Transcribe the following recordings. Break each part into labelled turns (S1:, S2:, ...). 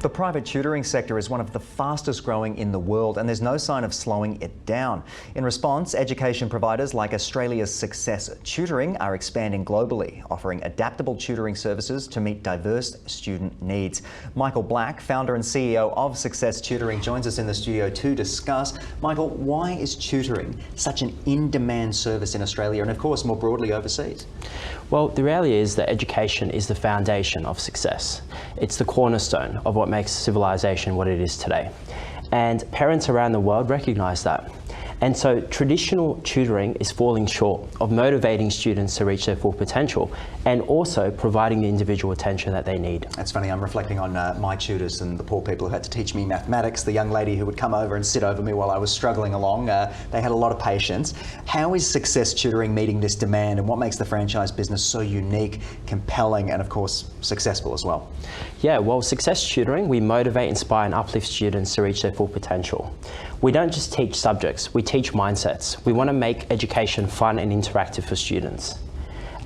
S1: The private tutoring sector is one of the fastest growing in the world, and there's no sign of slowing it down. In response, education providers like Australia's Success Tutoring are expanding globally, offering adaptable tutoring services to meet diverse student needs. Michael Black, founder and CEO of Success Tutoring, joins us in the studio to discuss. Michael, why is tutoring such an in-demand service in Australia and, of course, more broadly overseas?
S2: Well, the reality is that education is the foundation of success. It's the cornerstone of what makes civilization what it is today. And parents around the world recognize that. And so traditional tutoring is falling short of motivating students to reach their full potential and also providing the individual attention that they need.
S1: That's funny, I'm reflecting on my tutors and the poor people who had to teach me mathematics, the young lady who would come over and sit over me while I was struggling along. They had a lot of patience. How is Success Tutoring meeting this demand, and what makes the franchise business so unique, compelling and of course successful as well?
S2: Yeah, well, Success Tutoring, we motivate, inspire and uplift students to reach their full potential. We don't just teach subjects, we teach mindsets. We want to make education fun and interactive for students.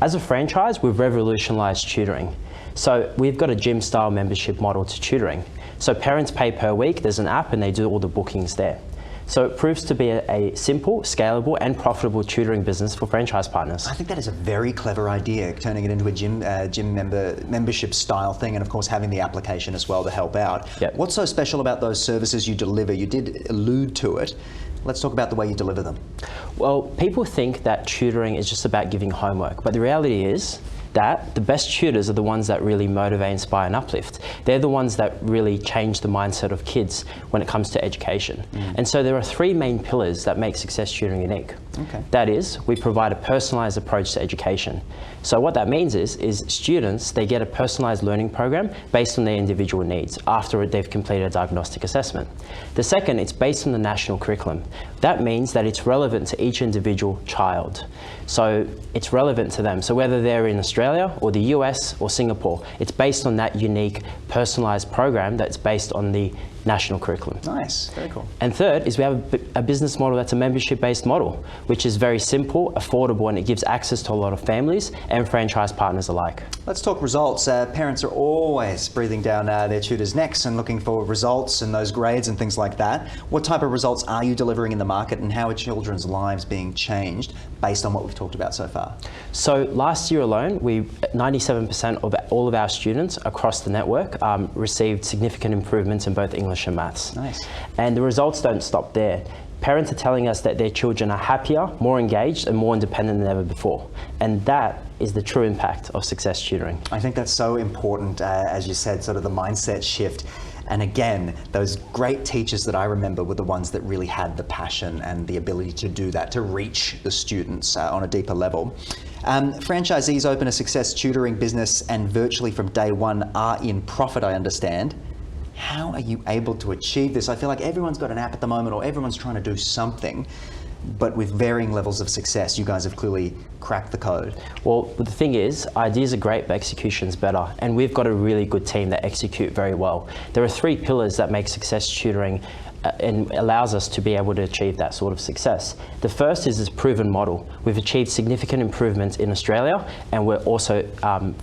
S2: As a franchise, we've revolutionized tutoring. So we've got a gym-style membership model to tutoring. So parents pay per week, there's an app and they do all the bookings there. So it proves to be a simple, scalable and profitable tutoring business for franchise partners.
S1: I think that is a very clever idea, turning it into a gym membership style thing, and of course having the application as well to help out.
S2: Yep.
S1: What's so special about those services you deliver? You did allude to it. Let's talk about the way you deliver them.
S2: Well, people think that tutoring is just about giving homework, but the reality is that the best tutors are the ones that really motivate, inspire and uplift. They're the ones that really change the mindset of kids when it comes to education. And so there are three main pillars that make Success Tutoring unique.
S1: Okay.
S2: That is, we provide a personalised approach to education. So what that means is students, they get a personalised learning program based on their individual needs after they've completed a diagnostic assessment. The second, it's based on the national curriculum. That means that it's relevant to each individual child. So it's relevant to them. So whether they're in Australia or the US or Singapore, it's based on that unique personalised program that's based on the national curriculum.
S1: Nice, very cool.
S2: And third is we have a business model that's a membership-based model, which is very simple, affordable, and it gives access to a lot of families and franchise partners alike.
S1: Let's talk results. Parents are always breathing down their tutors' necks and looking for results and those grades and things like that. What type of results are you delivering in the market, and how are children's lives being changed based on what we've talked about so far?
S2: So last year alone, 97% of all of our students across the network received significant improvements in both English and maths.
S1: Nice.
S2: And the results don't stop there. Parents are telling us that their children are happier, more engaged and more independent than ever before. And that is the true impact of Success Tutoring.
S1: I think that's so important, as you said, sort of the mindset shift. And again, those great teachers that I remember were the ones that really had the passion and the ability to do that, to reach the students on a deeper level. Franchisees open a Success Tutoring business and virtually from day one are in profit, I understand. How are you able to achieve this? I feel like everyone's got an app at the moment, or everyone's trying to do something, but with varying levels of success. You guys have clearly cracked the code.
S2: Well, the thing is, ideas are great, but execution's better. And we've got a really good team that execute very well. There are three pillars that make Success Tutoring and allows us to be able to achieve that sort of success. The first is this proven model. We've achieved significant improvements in Australia, and we're also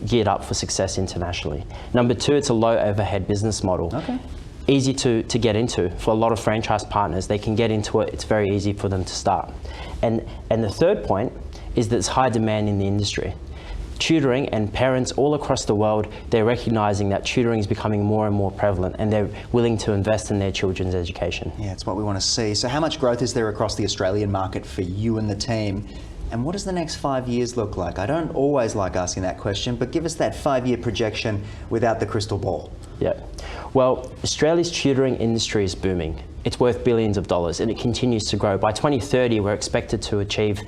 S2: geared up for success internationally. Number two, it's a low overhead business model.
S1: Okay.
S2: Easy to get into for a lot of franchise partners. They can get into it. It's very easy for them to start. And the third point is that there's high demand in the industry. Tutoring, and parents all across the world, they're recognizing that tutoring is becoming more and more prevalent, and they're willing to invest in their children's education.
S1: Yeah, it's what we want to see. So how much growth is there across the Australian market for you and the team? And what does the next 5 years look like? I don't always like asking that question, but give us that 5-year projection without the crystal ball.
S2: Yeah. Well, Australia's tutoring industry is booming. It's worth billions of dollars and it continues to grow. By 2030, we're expected to achieve,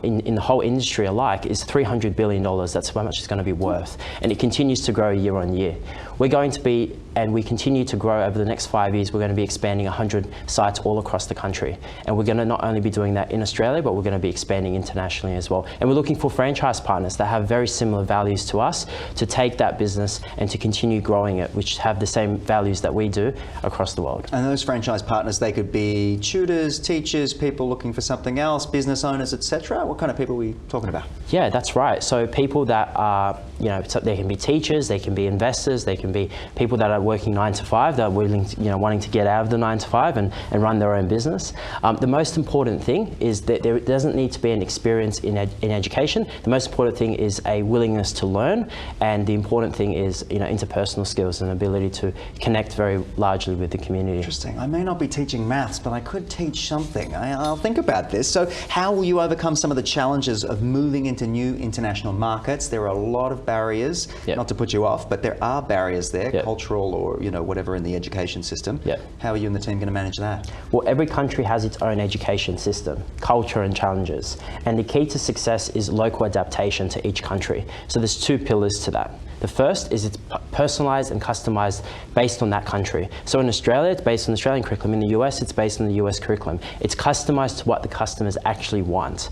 S2: in the whole industry alike, is $300 billion. That's how much it's going to be worth. And it continues to grow year on year. We're going to be, and we continue to grow over the next 5 years, we're going to be expanding 100 sites all across the country. And we're going to not only be doing that in Australia, but we're going to be expanding internationally as well. And we're looking for franchise partners that have very similar values to us to take that business and to continue growing it, which have the same values that we do across the world.
S1: And those franchise partners, they could be tutors, teachers, people looking for something else, business owners, etc. What kind of people are we talking about?
S2: Yeah, that's right. So people that are so there can be teachers, there can be investors, there can be people that are working 9 to 5 that are willing to, wanting to get out of the 9 to 5 and run their own business. The most important thing is that there doesn't need to be an experience in education. The most important thing is a willingness to learn, and the important thing is interpersonal skills and ability to connect very largely with the community.
S1: Interesting. I may not be teaching maths, but I could teach something. I'll think about this. So how will you overcome some of the challenges of moving into new international markets? There are a lot of barriers, not to put you off, but there are barriers there, cultural or whatever in the education system. How are you and the team going to manage that?
S2: Well, every country has its own education system, culture and challenges. And the key to success is local adaptation to each country. So there's 2 pillars to that. The first is it's personalised and customised based on that country. So in Australia, it's based on the Australian curriculum. In the US, it's based on the US curriculum. It's customised to what the customers actually want.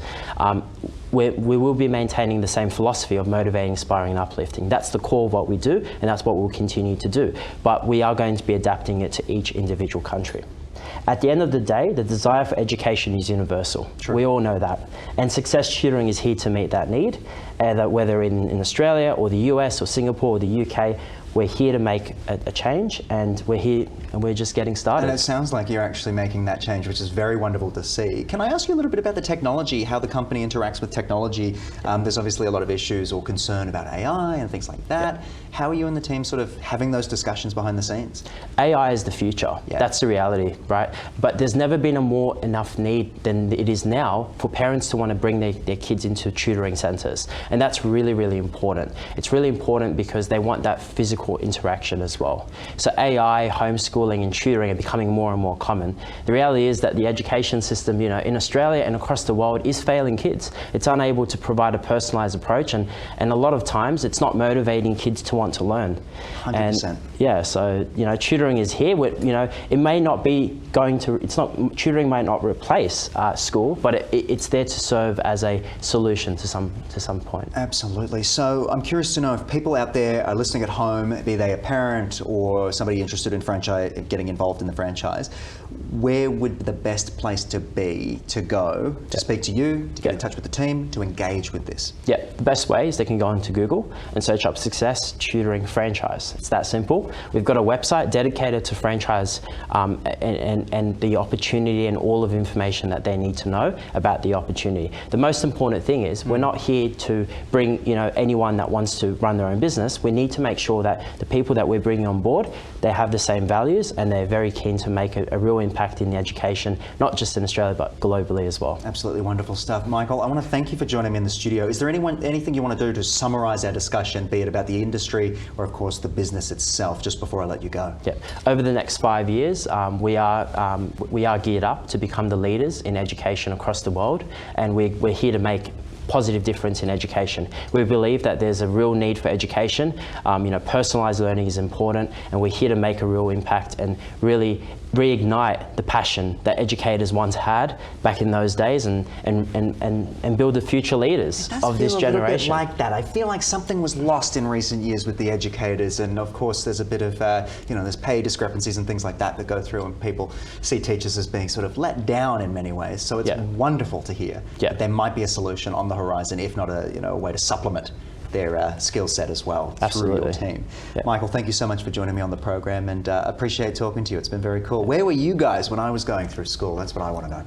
S2: We will be maintaining the same philosophy of motivating, inspiring and uplifting. That's the core of what we do, and that's what we'll continue to do. But we are going to be adapting it to each individual country. At the end of the day, the desire for education is universal. True. We all know that. And Success Tutoring is here to meet that need, whether in Australia or the US or Singapore or the UK. We're here to make a change, and we're here and we're just getting started.
S1: And it sounds like you're actually making that change, which is very wonderful to see. Can I ask you a little bit about the technology, how the company interacts with technology? There's obviously a lot of issues or concern about AI and things like that. How are you and the team sort of having those discussions behind the scenes?
S2: AI is the future. That's the reality, right? But there's never been enough need than it is now for parents to want to bring their kids into tutoring centres. And that's really, really important. It's really important because they want that physical interaction as well. So AI, homeschooling and tutoring are becoming more and more common. The reality is that the education system, in Australia and across the world is failing kids. It's unable to provide a personalised approach, and a lot of times it's not motivating kids to want to learn.
S1: 100%.
S2: And so tutoring is here. It may not be tutoring might not replace school, but it's there to serve as a solution to some point.
S1: Absolutely. So I'm curious to know if people out there are listening at home, be they a parent or somebody interested in getting involved in the franchise, where would the best place to be to go to speak to you, to get in touch with the team, to engage with this? The
S2: best way is they can go into Google and search up Success Tutoring Franchise. It's that simple. We've got a website dedicated to franchise and the opportunity and all of the information that they need to know about the opportunity. The most important thing is we're not here to bring anyone that wants to run their own business. We need to make sure that the people that we're bringing on board, they have the same values and they're very keen to make a real impact in the education, not just in Australia but globally as well.
S1: Absolutely wonderful stuff. Michael, I want to thank you for joining me in the studio. Is there anything you want to do to summarise our discussion, be it about the industry or of course the business itself, just before I let you go?
S2: Over the next 5 years, we are geared up to become the leaders in education across the world, and we're here to make positive difference in education. We believe that there's a real need for education. Personalised learning is important, and we're here to make a real impact and really reignite the passion that educators once had back in those days, and build the future leaders of this generation. It does feel a little bit like that. I feel like something was lost in recent years with the educators, and of course there's a bit of there's pay discrepancies and things like that go through, and people see teachers as being sort of let down in many ways. So it's wonderful to hear that there might be a solution on the horizon, if not a way to supplement their skill set as well through your team. Michael, thank you so much for joining me on the program, and appreciate talking to you. It's been very cool. Where were you guys when I was going through school? That's what I want to know.